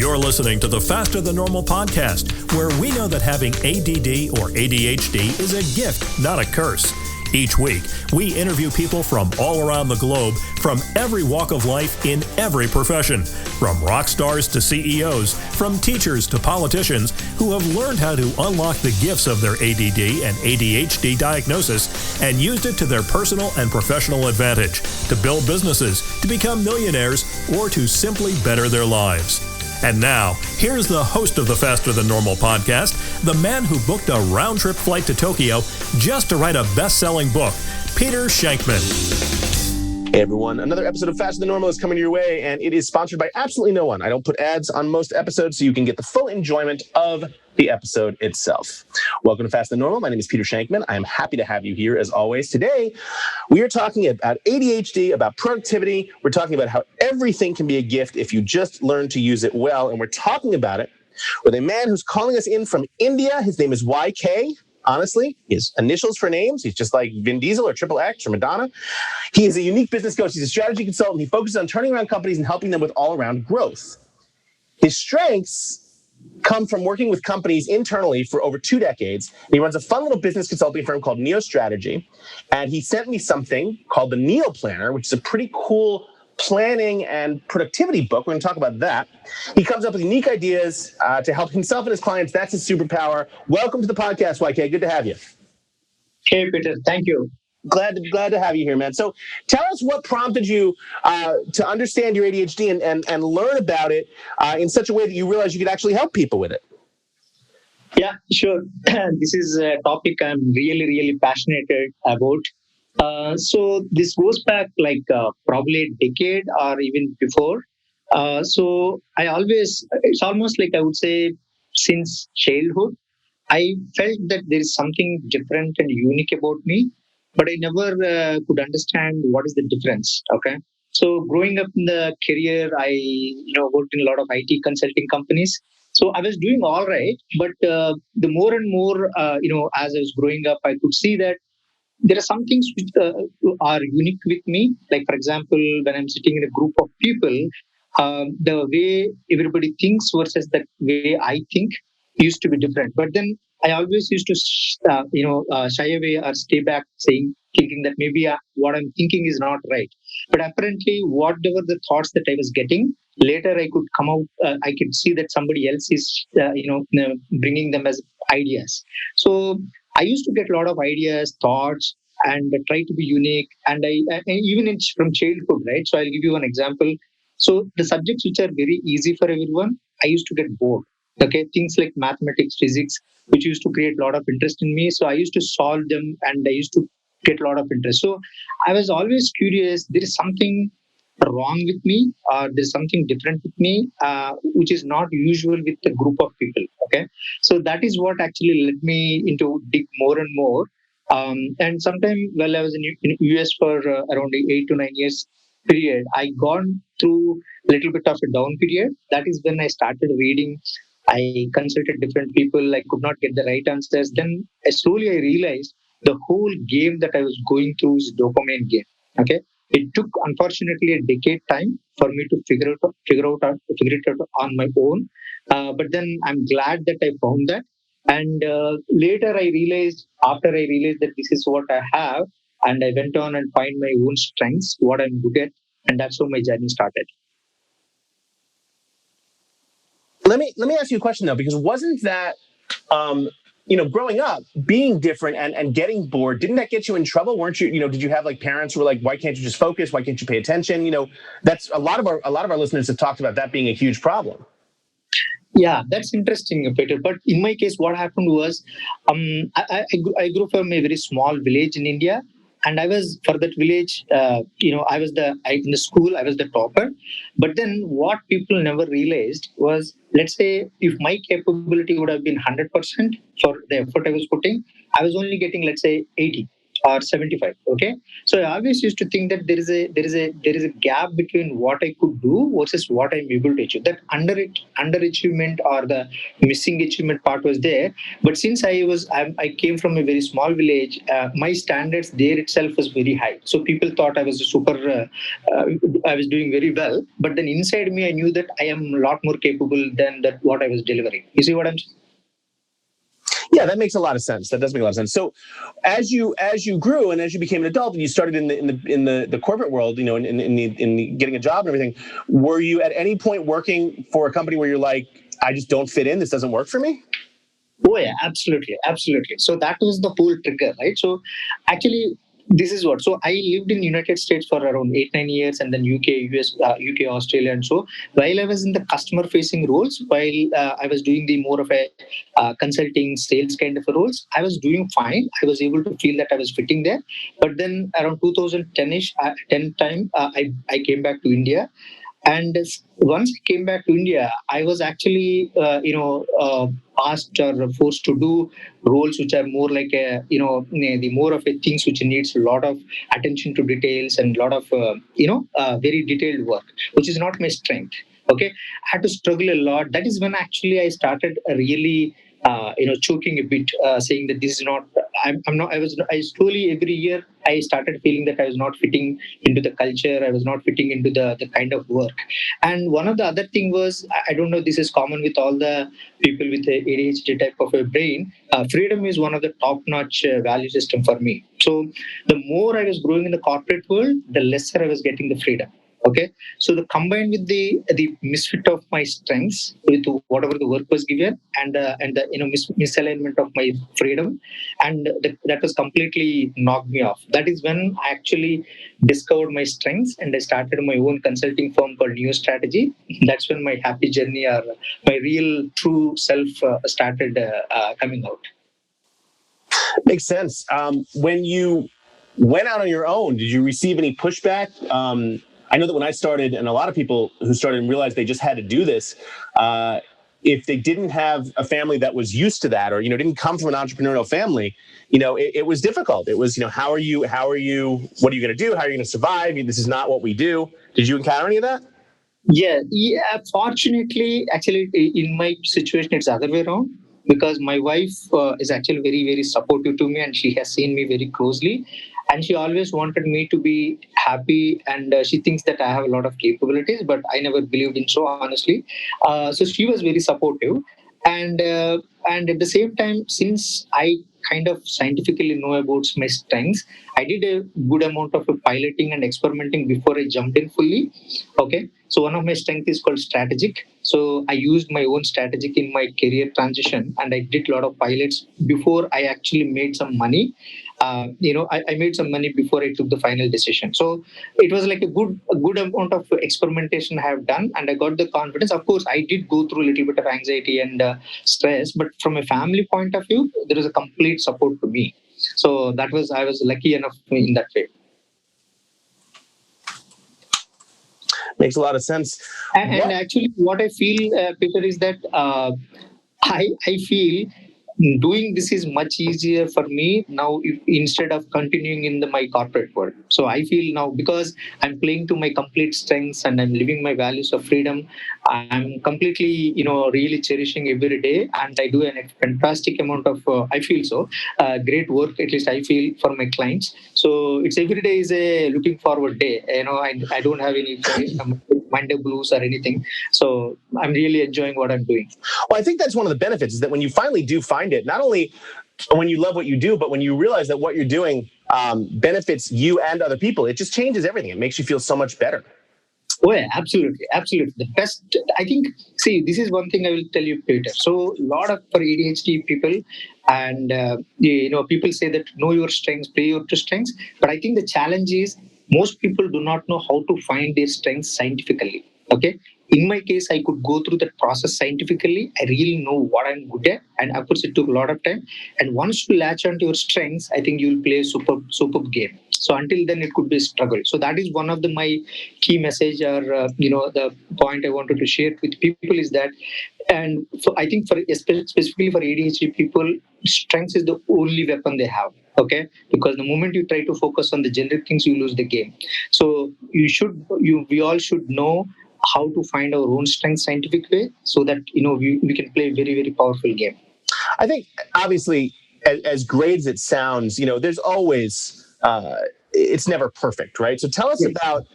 You're listening to the Faster Than Normal podcast, where we know that having ADD or ADHD is a gift, not a curse. Each week, we interview people from all around the globe, from every walk of life in every profession, from rock stars to CEOs, from teachers to politicians who have learned how to unlock the gifts of their ADD and ADHD diagnosis and used it to their personal and professional advantage, to build businesses, to become millionaires, or to simply better their lives. And now, here's the host of the Faster Than Normal podcast, the man who booked a round-trip flight to Tokyo just to write a best-selling book, Peter Shankman. Hey everyone, another episode of Faster Than Normal is coming your way, and it is sponsored by absolutely no one. I don't put ads on most episodes, so you can get the full enjoyment of the episode itself. Welcome to Faster Than Normal. My name is Peter Shankman. I am happy to have you here as always. Today, we are talking about ADHD, about productivity. We're talking about how everything can be a gift if you just learn to use it well, and we're talking about it with a man who's calling us in from India. His name is YK. Honestly, his initials for names, he's just like Vin Diesel or Triple X or Madonna. He is a unique business coach. He's a strategy consultant. He focuses on turning around companies and helping them with all-around growth. His strengths come from working with companies internally for over 2 decades. He runs a fun little business consulting firm called Neo Strategy. And he sent me something called the Neo Planner, which is a pretty cool planning and productivity book. We're going to talk about that. He comes up with unique ideas to help himself and his clients. That's his superpower. Welcome to the podcast, YK. Good to have you. Hey, Peter. Thank you. Glad to have you here, man. So tell us what prompted you to understand your ADHD and learn about it in such a way that you realized you could actually help people with it. Yeah, sure. This is a topic I'm really passionate about. So this goes back like probably a decade or even before. So it's almost like I would say since childhood, I felt that there is something different and unique about me, but I never could understand what is the difference. Okay. So growing up in the career, I worked in a lot of IT consulting companies. So I was doing all right, but the more and more, as I was growing up, I could see that there are some things which are unique with me. Like, for example, when I'm sitting in a group of people, the way everybody thinks versus the way I think used to be different. But then I always used to, shy away or stay back thinking that maybe what I'm thinking is not right. But apparently, whatever the thoughts that I was getting, later I could come out, I could see that somebody else is, bringing them as ideas. So I used to get a lot of ideas, thoughts, and try to be unique. And even from childhood, right? So I'll give you an example. So the subjects which are very easy for everyone, I used to get bored. Okay, things like mathematics, physics, which used to create a lot of interest in me. So I used to solve them, and I used to get a lot of interest. So I was always curious. There is something wrong with me, or there's something different with me, which is not usual with a group of people. Okay, so that is what actually led me into dig more and more. And sometime while I was in US for around 8 to 9 years period, I gone through a little bit of a down period. That is when I started reading. I consulted different people. I could not get the right answers. Then slowly I realized the whole game that I was going through is dopamine game. Okay. It took, unfortunately, a decade time for me to figure it out on my own. But then I'm glad that I found that. And later after I realized that this is what I have, and I went on and find my own strengths, what I'm good at, and that's how my journey started. Let me ask you a question though, because wasn't that growing up, being different and getting bored, didn't that get you in trouble? Weren't you, did you have like parents who were like, why can't you just focus? Why can't you pay attention? That's a lot of our listeners have talked about that being a huge problem. Yeah, that's interesting, Peter. But in my case, what happened was, I grew from a very small village in India. And I was, for that village, in the school, I was the topper. But then what people never realized was, let's say, if my capability would have been 100% for the effort I was putting, I was only getting, let's say, 80. or 75. Okay, so I always used to think that there is a gap between what I could do versus what I'm able to achieve. That underachievement or the missing achievement part was there. But since I came from a very small village, my standards there itself was very high. So people thought I was a super, I was doing very well. But then inside me, I knew that I am a lot more capable than that what I was delivering. You see what I'm saying? Yeah, that makes a lot of sense. That does make a lot of sense. So, as you grew and as you became an adult and you started in the corporate world, in the getting a job and everything, were you at any point working for a company where you're like, I just don't fit in. This doesn't work for me? Oh yeah, absolutely, absolutely. So that was the whole trigger, right? So actually, this is what. So I lived in United States for around 8-9 years, and then UK, US, UK, Australia, and so while I was in the customer facing roles, while I was doing the more of a consulting sales kind of a roles, I was doing fine. I was able to feel that I was fitting there. But then around 2010ish, 10 time, I came back to India. And once I came back to India, I was actually, asked or forced to do roles which are more like the more of a things which needs a lot of attention to details and a lot of, very detailed work, which is not my strength. Okay, I had to struggle a lot. That is when actually I started really, choking a bit, saying that this is not. I'm not. I slowly every year I started feeling that I was not fitting into the culture. I was not fitting into the kind of work. And one of the other thing was, I don't know, this is common with all the people with a ADHD type of a brain. Freedom is one of the top-notch value system for me. So the more I was growing in the corporate world, the lesser I was getting the freedom. Okay, so the combined with the misfit of my strengths with whatever the work was given, and the misalignment of my freedom, and that was completely knocked me off. That is when I actually discovered my strengths and I started my own consulting firm called New Strategy. That's when my happy journey or my real true self started coming out. Makes sense. When you went out on your own, did you receive any pushback? I know that when I started, and a lot of people who started and realized they just had to do this, if they didn't have a family that was used to that, or didn't come from an entrepreneurial family, it was difficult. It was, how are you? What are you going to do? How are you going to survive? This is not what we do. Did you encounter any of that? Yeah. Fortunately, actually, in my situation, it's the other way around, because my wife is actually very, very supportive to me, and she has seen me very closely, and she always wanted me to be happy, and she thinks that I have a lot of capabilities, but I never believed in so honestly. So she was very supportive, and at the same time, since I kind of scientifically know about my strengths, I did a good amount of piloting and experimenting before I jumped in fully. Okay, so one of my strengths is called strategic. So I used my own strategic in my career transition, and I did a lot of pilots before I actually made some money. I made some money before I took the final decision. So it was like a good amount of experimentation I have done, and I got the confidence. Of course, I did go through a little bit of anxiety and stress, but from a family point of view, there is a complete support to me. So I was lucky enough in that way. Makes a lot of sense. And actually, what I feel, Peter, is that I feel doing this is much easier for me now instead of continuing in my corporate world. So I feel now, because I'm playing to my complete strengths and I'm living my values of freedom, I'm completely, really cherishing every day, and I do a fantastic amount of, I feel so, great work, at least I feel, for my clients. So it's every day is a looking forward day. I don't have any Monday blues or anything. So I'm really enjoying what I'm doing. Well, I think that's one of the benefits, is that when you finally do find it, not only when you love what you do, but when you realize that what you're doing benefits you and other people, it just changes everything. It makes you feel so much better. Oh yeah, absolutely, absolutely. The best, I think. See, this is one thing I will tell you, Peter. So, a lot of for ADHD people, and people say that know your strengths, play your two strengths. But I think the challenge is most people do not know how to find their strengths scientifically. Okay. In my case, I could go through that process scientifically. I really know what I'm good at, and of course, it took a lot of time. And once you latch onto your strengths, I think you'll play a superb game. So until then, it could be a struggle. So that is one of my key message, or the point I wanted to share with people is that, and so I think for specifically for ADHD people, strength is the only weapon they have. Okay, because the moment you try to focus on the generic things, you lose the game. So we all should know how to find our own strength scientific way, so that we can play a very, very powerful game. I think obviously, as great as it sounds, there's always it's never perfect, right? So tell us about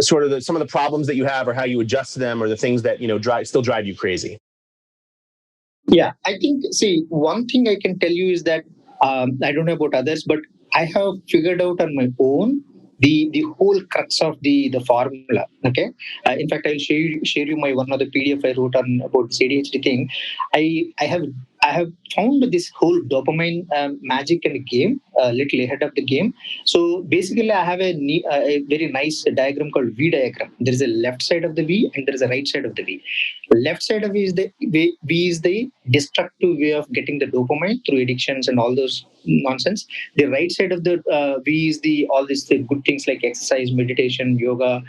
sort of some of the problems that you have, or how you adjust to them, or the things that still drive you crazy. Yeah, I think, see, one thing I can tell you is that I don't know about others, but I have figured out on my own the whole crux of the formula. Okay, in fact, I'll share you my one of the PDF I wrote on about this ADHD thing. I have found this whole dopamine magic in the game a little ahead of the game. So basically, I have a very nice diagram called V diagram. There is a left side of the V and there is a right side of the V. Left side of V is the destructive way of getting the dopamine through addictions and all those nonsense. The right side of the V is all these good things like exercise, meditation, yoga,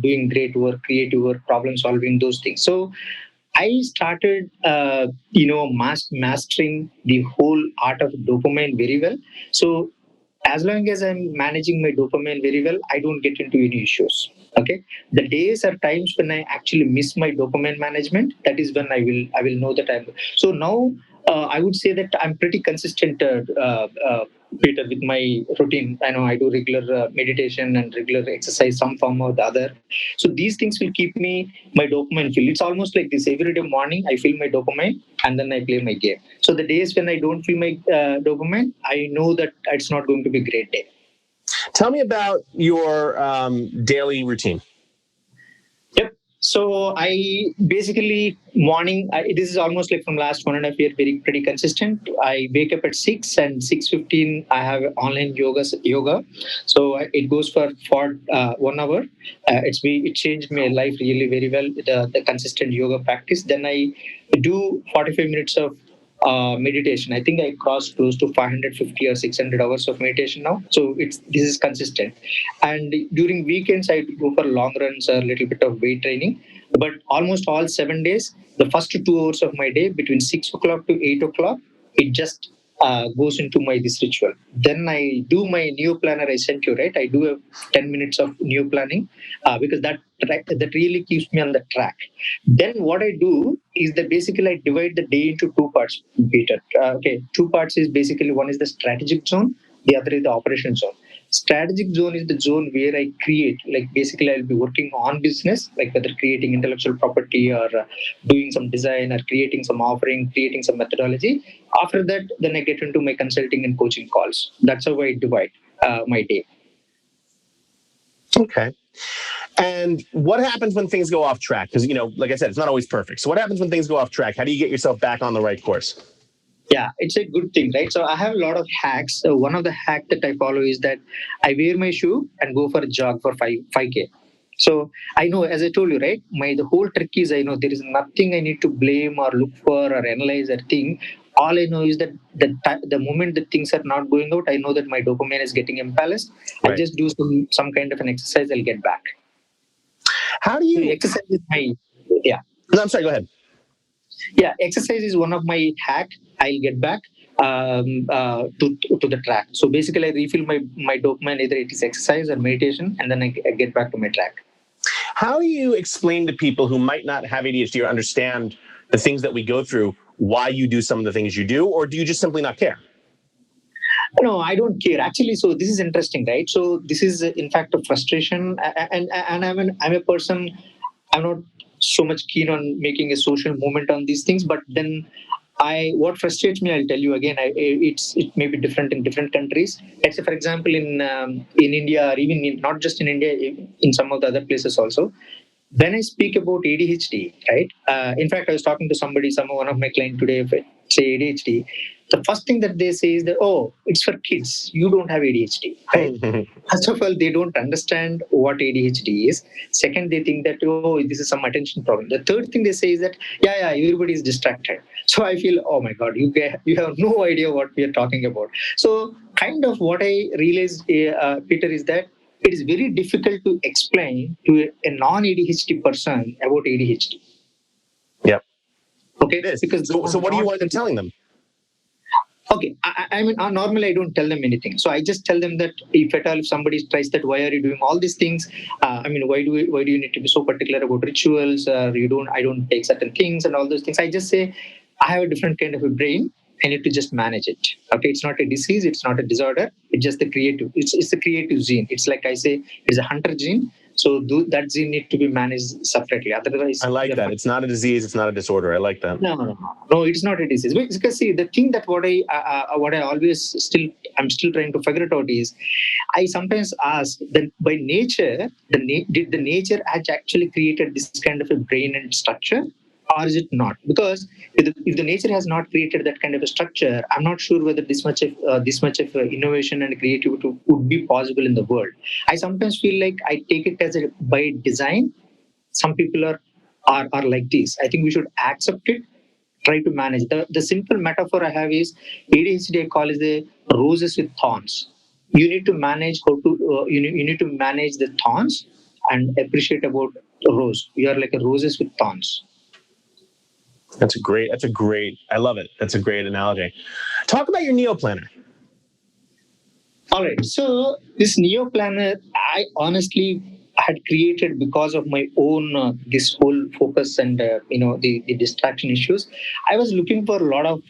doing great work, creative work, problem solving, those things. So I started, mastering the whole art of dopamine very well. So as long as I'm managing my dopamine very well, I don't get into any issues. Okay, the days or times when I actually miss my dopamine management, that is when I will know that I'm. So now I would say that I'm pretty consistent, Peter, with my routine. I know I do regular meditation and regular exercise, some form or the other. So these things will keep me my dopamine fill. It's almost like this: every day morning I feel my dopamine and then I play my game. So the days when I don't feel my dopamine, I know that it's not going to be a great day. Tell me about your daily routine. Yep. So I basically morning. This is almost like from last 1.5 years, very pretty consistent. I wake up at 6 and 6:15. I have online yoga. So it goes for 1 hour. It changed my life really very well. The consistent yoga practice. Then I do 45 minutes of meditation. I think I crossed close to 550 or 600 hours of meditation now. So this is consistent. And during weekends, I go for long runs, a little bit of weight training. But almost all 7 days, the first 2 hours of my day between 6 o'clock to 8 o'clock, it just goes into my this ritual. Then I do my neo planner I sent you, right? I do a 10 minutes of neo planning because that really keeps me on the track. Then what I do is that basically I divide the day into two parts, Peter. Okay, two parts is basically one is the strategic zone, the other is the operation zone. Strategic zone is the zone where I create, like basically I'll be working on business, like whether creating intellectual property or doing some design or creating some offering, creating some methodology. After that, then I get into my consulting and coaching calls. That's how I divide my day. Okay. And what happens when things go off track? Because, like I said, it's not always perfect. So what happens when things go off track? How do you get yourself back on the right course? Yeah, it's a good thing, right? So I have a lot of hacks. So one of the hack that I follow is that I wear my shoe and go for a jog for 5K. So I know, as I told you, right? The whole trick is I know there is nothing I need to blame or look for or analyze or think. All I know is that the moment that things are not going out, I know that my dopamine is getting imbalanced. Right. I just do some kind of an exercise. I'll get back. How do you exercise is my No, I'm sorry. Go ahead. Yeah, exercise is one of my hack. I'll get back to the track. So basically, I refill my dopamine, either it is exercise or meditation, and then I get back to my track. How do you explain to people who might not have ADHD or understand the things that we go through why you do some of the things you do, or do you just simply not care? No, I don't care actually. So this is interesting, right? So this is in fact a frustration, and I'm a person. I'm not so much keen on making a social movement on these things, but then what frustrates me, I'll tell you again. It may be different in different countries. Let's say, for example, in India, or even not just in India, in some of the other places also. When I speak about ADHD, right? In fact, I was talking to one of my clients today, if I say ADHD, the first thing that they say is that, oh, it's for kids. You don't have ADHD, right? First of all, they don't understand what ADHD is. Second, they think that, oh, this is some attention problem. The third thing they say is that, yeah, everybody is distracted. So I feel, oh my God, you have no idea what we are talking about. So kind of what I realized, Peter, is that it is very difficult to explain to a non-ADHD person about ADHD. Yep. Okay, it is. because So what do you wind up telling them? Okay, I mean, normally I don't tell them anything. So I just tell them that if at all, if somebody tries that, why are you doing all these things? I mean, why do you need to be so particular about rituals? I don't take certain things and all those things. I just say, I have a different kind of a brain. I need to just manage it. Okay, it's not a disease. It's not a disorder. It's just the creative. It's a creative gene. It's like I say, it's a hunter gene. So that gene need to be managed separately. Otherwise, I like that. It's not a disease. It's not a disorder. I like that. no, it's not a disease. Because see, the thing that what I always I'm still trying to figure it out is, I sometimes ask that by nature, did the nature has actually created this kind of a brain and structure, or is it not? Because if the nature has not created that kind of a structure, I'm not sure whether this much of innovation and creativity would be possible in the world. I sometimes feel like I take it as a by design. Some people are like this. I think we should accept it, try to manage. The simple metaphor I have is ADHD I call is the roses with thorns. You need to manage how to you need to manage the thorns and appreciate about a rose. You are like a roses with thorns. I love it. That's a great analogy. Talk about your Neo Planner. All right. So this Neo Planner, I honestly had created because of my own this whole focus and the distraction issues. I was looking for a lot of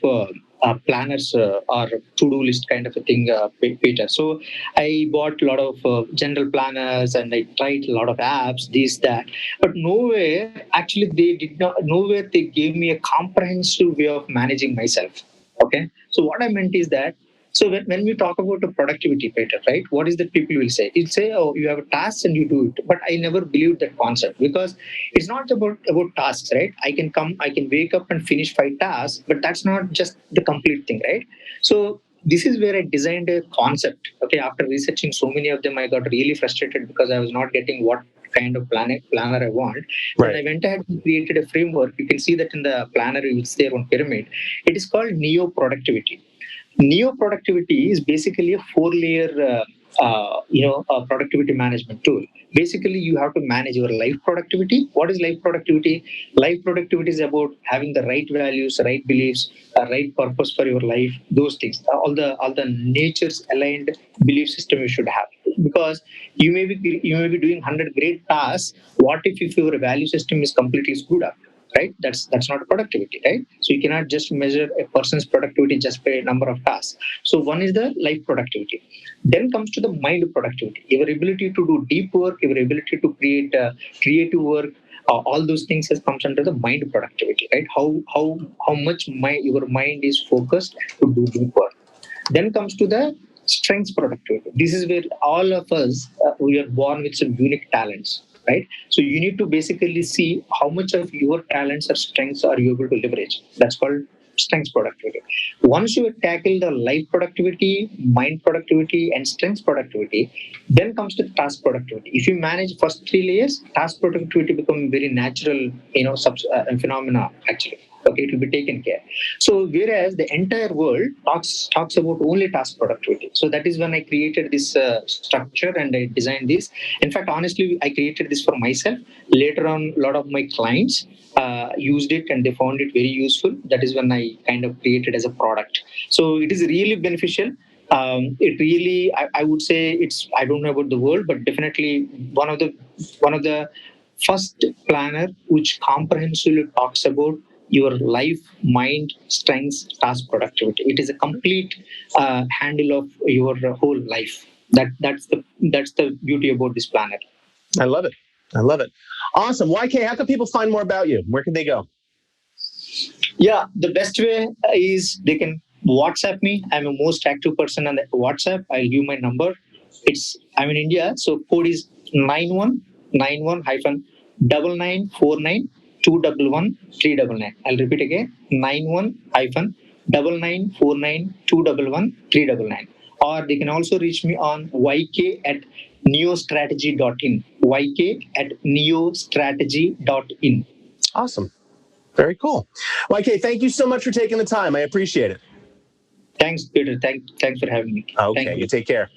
planners or to-do list kind of a thing, Peter. So I bought a lot of general planners and I tried a lot of apps, this that, but nowhere actually they did not. Nowhere they gave me a comprehensive way of managing myself. Okay. So what I meant is that so when we talk about the productivity, Peter, right? What is that people will say? They'll say, "Oh, you have a task and you do it." But I never believed that concept because it's not about tasks, right? I can wake up and finish 5 tasks, but that's not just the complete thing, right? So this is where I designed a concept. Okay, after researching so many of them, I got really frustrated because I was not getting what kind of planner I want. Then I went ahead and created a framework. You can see that in the planner, it's there on pyramid. It is called Neo Productivity. Neo productivity is basically a four-layer, productivity management tool. Basically, you have to manage your life productivity. What is life productivity? Life productivity is about having the right values, right beliefs, right purpose for your life. Those things, all the nature's aligned belief system you should have. Because you may be doing 100 great tasks. What if your value system is completely screwed up? Right, that's not productivity, right? So you cannot just measure a person's productivity just by number of tasks. So one is the life productivity. Then comes to the mind productivity, your ability to do deep work, your ability to create creative work. All those things has comes under the mind productivity, right? How much your mind is focused to do deep work. Then comes to the strengths productivity. This is where all of us we are born with some unique talents, right? So you need to basically see how much of your talents or strengths are you able to leverage. That's called strengths productivity. Once you tackle the life productivity, mind productivity, and strengths productivity, then comes to task productivity. If you manage first three layers, task productivity become very natural, phenomena actually. Okay, it will be taken care. So whereas the entire world talks about only task productivity. So that is when I created this structure and I designed this. In fact, honestly, I created this for myself. Later on, a lot of my clients used it and they found it very useful. That is when I kind of created as a product. So it is really beneficial. It really, I would say, it's. I don't know about the world, but definitely one of the first planner which comprehensively talks about your life, mind, strengths, task productivity. It is a complete handle of your whole life. That's the beauty about this planet. I love it. I love it. Awesome. YK, how can people find more about you? Where can they go? Yeah, the best way is they can WhatsApp me. I'm a most active person on the WhatsApp. I'll give my number. I'm in India, so code is 9191 hyphen 9949211399. I'll repeat again 91 hyphen 9949211399. Or they can also reach me on YK at neostrategy.in. YK at neostrategy.in. Awesome. Very cool. YK, thank you so much for taking the time. I appreciate it. Thanks, Peter. Thanks for having me. Okay, you take care.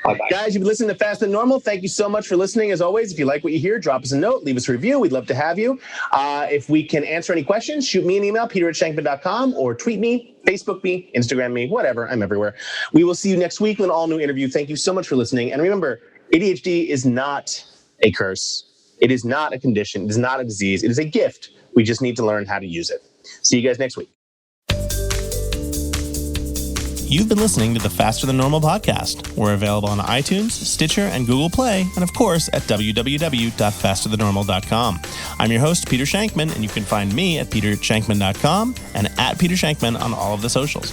Bye-bye. Guys, you've been listening to Faster Than Normal. Thank you so much for listening. As always, if you like what you hear, drop us a note, leave us a review. We'd love to have you. If we can answer any questions, shoot me an email, peter@shankman.com, or tweet me, Facebook me, Instagram me, whatever. I'm everywhere. We will see you next week with an all-new interview. Thank you so much for listening. And remember, ADHD is not a curse. It is not a condition. It is not a disease. It is a gift. We just need to learn how to use it. See you guys next week. You've been listening to the Faster Than Normal podcast. We're available on iTunes, Stitcher, and Google Play, and of course at www.fasterthannormal.com. I'm your host, Peter Shankman, and you can find me at peter@shankman.com and at Peter Shankman on all of the socials.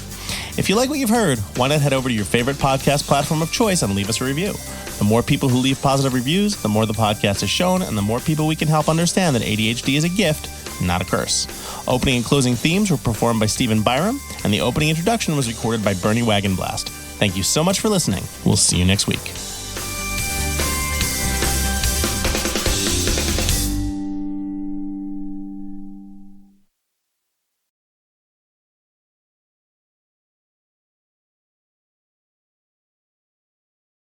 If you like what you've heard, why not head over to your favorite podcast platform of choice and leave us a review? The more people who leave positive reviews, the more the podcast is shown, and the more people we can help understand that ADHD is a gift, not a curse. Opening and closing themes were performed by Stephen Byram, and the opening introduction was recorded by Bernie Wagonblast. Thank you so much for listening. We'll see you next week.